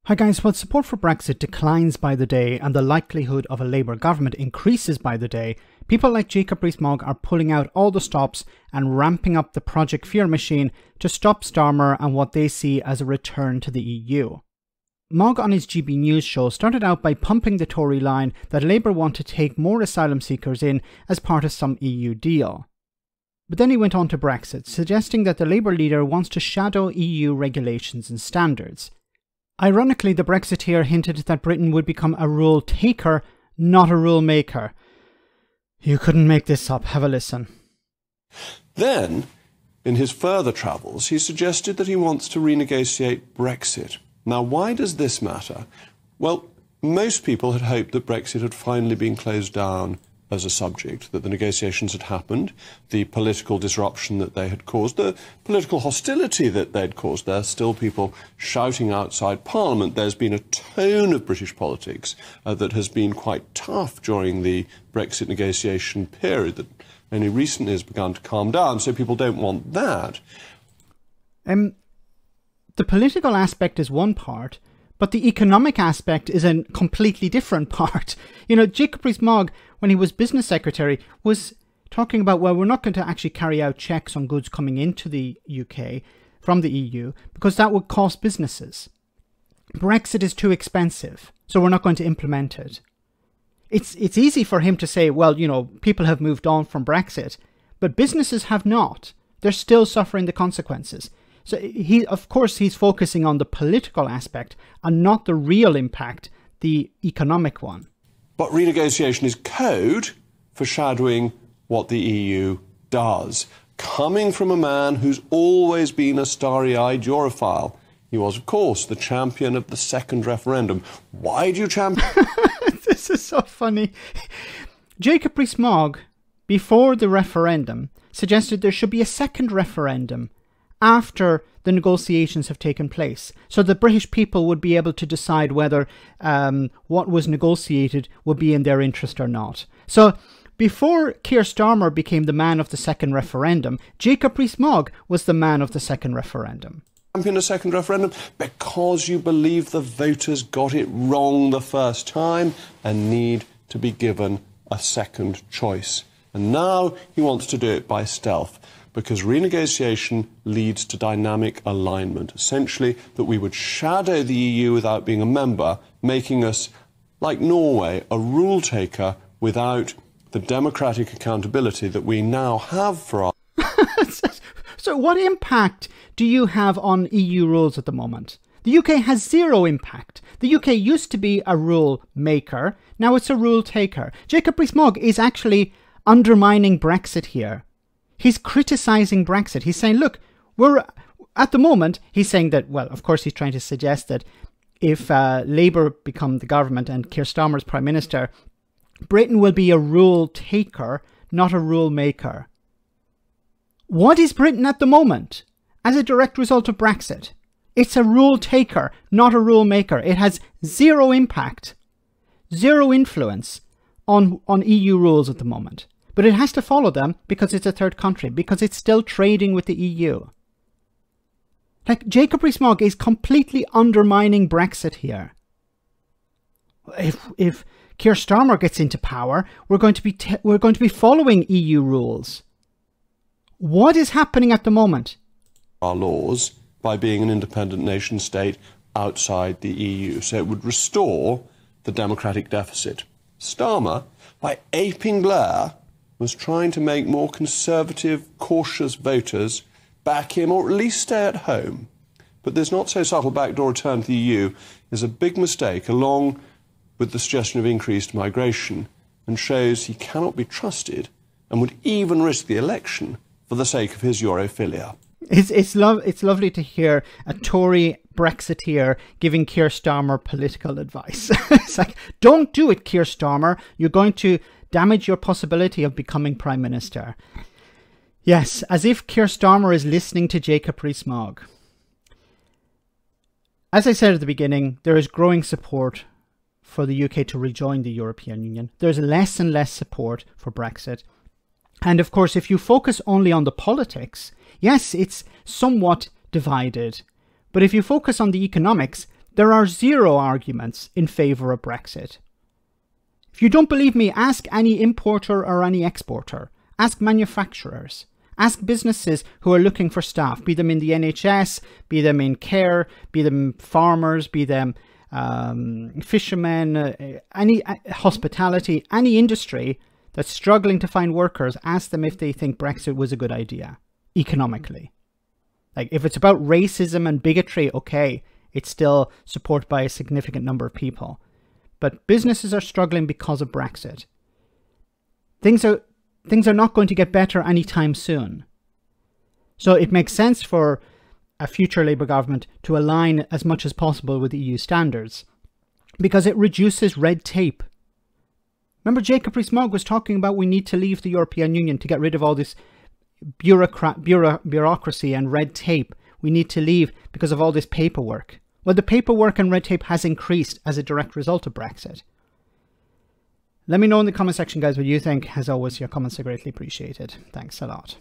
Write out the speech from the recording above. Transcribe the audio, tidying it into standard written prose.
Hi guys, while support for Brexit declines by the day and the likelihood of a Labour government increases by the day, people like Jacob Rees-Mogg are pulling out all the stops and ramping up the Project Fear machine to stop Starmer and what they see as a return to the EU. Mogg on his GB News show started out by pumping the Tory line that Labour want to take more asylum seekers in as part of some EU deal. But then he went on to Brexit, suggesting that the Labour leader wants to shadow EU regulations and standards. Ironically, the Brexiteer hinted that Britain would become a rule taker, not a rule maker. You couldn't make this up. Have a listen. Then, in his further travels, he suggested that he wants to renegotiate Brexit. Now, why does this matter? Well, most people had hoped that Brexit had finally been closed down as a subject, that the negotiations had happened, the political disruption that they had caused, the political hostility that they'd caused. There are still people shouting outside Parliament. There's been a tone of British politics that has been quite tough during the Brexit negotiation period that only recently has begun to calm down, so people don't want that. The political aspect is one part, but the economic aspect is a completely different part. You know, Jacob Rees-Mogg, when he was business secretary, was talking about, well, we're not going to actually carry out checks on goods coming into the UK from the EU because that would cost businesses. Brexit is too expensive, so we're not going to implement it. It's easy for him to say, well, you know, people have moved on from Brexit, but businesses have not. They're still suffering the consequences. So of course, he's focusing on the political aspect and not the real impact, the economic one. But renegotiation is code for shadowing what the EU does. Coming from a man who's always been a starry-eyed Europhile. He was, of course, the champion of the second referendum. Why do you champion? This is so funny. Jacob Rees-Mogg, before the referendum, suggested there should be a second referendum after the negotiations have taken place, so the British people would be able to decide whether what was negotiated would be in their interest or not. So before Keir Starmer became the man of the second referendum, Jacob Rees-Mogg was the man of the second referendum. Champion a second referendum because you believe the voters got it wrong the first time and need to be given a second choice. And now he wants to do it by stealth, because renegotiation leads to dynamic alignment, essentially that we would shadow the EU without being a member, making us, like Norway, a rule taker without the democratic accountability that we now have for our... So what impact do you have on EU rules at the moment? The UK has zero impact. The UK used to be a rule maker, now it's a rule taker. Jacob Rees-Mogg is actually undermining Brexit here. He's criticising Brexit. He's saying, look, at the moment, he's saying that, well, of course, he's trying to suggest that if Labour become the government and Keir Starmer's Prime Minister, Britain will be a rule taker, not a rule maker. What is Britain at the moment as a direct result of Brexit? It's a rule taker, not a rule maker. It has zero impact, zero influence on EU rules at the moment. But it has to follow them because it's a third country, because it's still trading with the EU. Like, Jacob Rees-Mogg is completely undermining Brexit here. If Keir Starmer gets into power, we're going to be following EU rules. What is happening at the moment? Our laws by being an independent nation state outside the EU, so it would restore the democratic deficit. Starmer, by aping Blair, was trying to make more conservative, cautious voters back him, or at least stay at home. But this not so subtle backdoor return to the EU is a big mistake, along with the suggestion of increased migration, and shows he cannot be trusted and would even risk the election for the sake of his Europhilia. It's lovely to hear a Tory Brexiteer giving Keir Starmer political advice. It's like, don't do it, Keir Starmer. You're going to damage your possibility of becoming Prime Minister. Yes, as if Keir Starmer is listening to Jacob Rees-Mogg. As I said at the beginning, there is growing support for the UK to rejoin the European Union. There's less and less support for Brexit. And of course, if you focus only on the politics, yes, it's somewhat divided. But if you focus on the economics, There are zero arguments in favour of Brexit. If you don't believe me, ask any importer or any exporter. Ask manufacturers. Ask businesses who are looking for staff, be them in the NHS, be them in care, be them farmers, be them fishermen, any hospitality, any industry that's struggling to find workers. Ask them if they think Brexit was a good idea economically. Like, if it's about racism and bigotry, okay, it's still supported by a significant number of people. But businesses are struggling because of Brexit. Things are not going to get better anytime soon. So it makes sense for a future Labour government to align as much as possible with EU standards, because it reduces red tape. Remember, Jacob Rees-Mogg was talking about we need to leave the European Union to get rid of all this bureaucracy and red tape. We need to leave because of all this paperwork. Well, the paperwork and red tape has increased as a direct result of Brexit. Let me know in the comment section, guys, what you think. As always, your comments are greatly appreciated. Thanks a lot.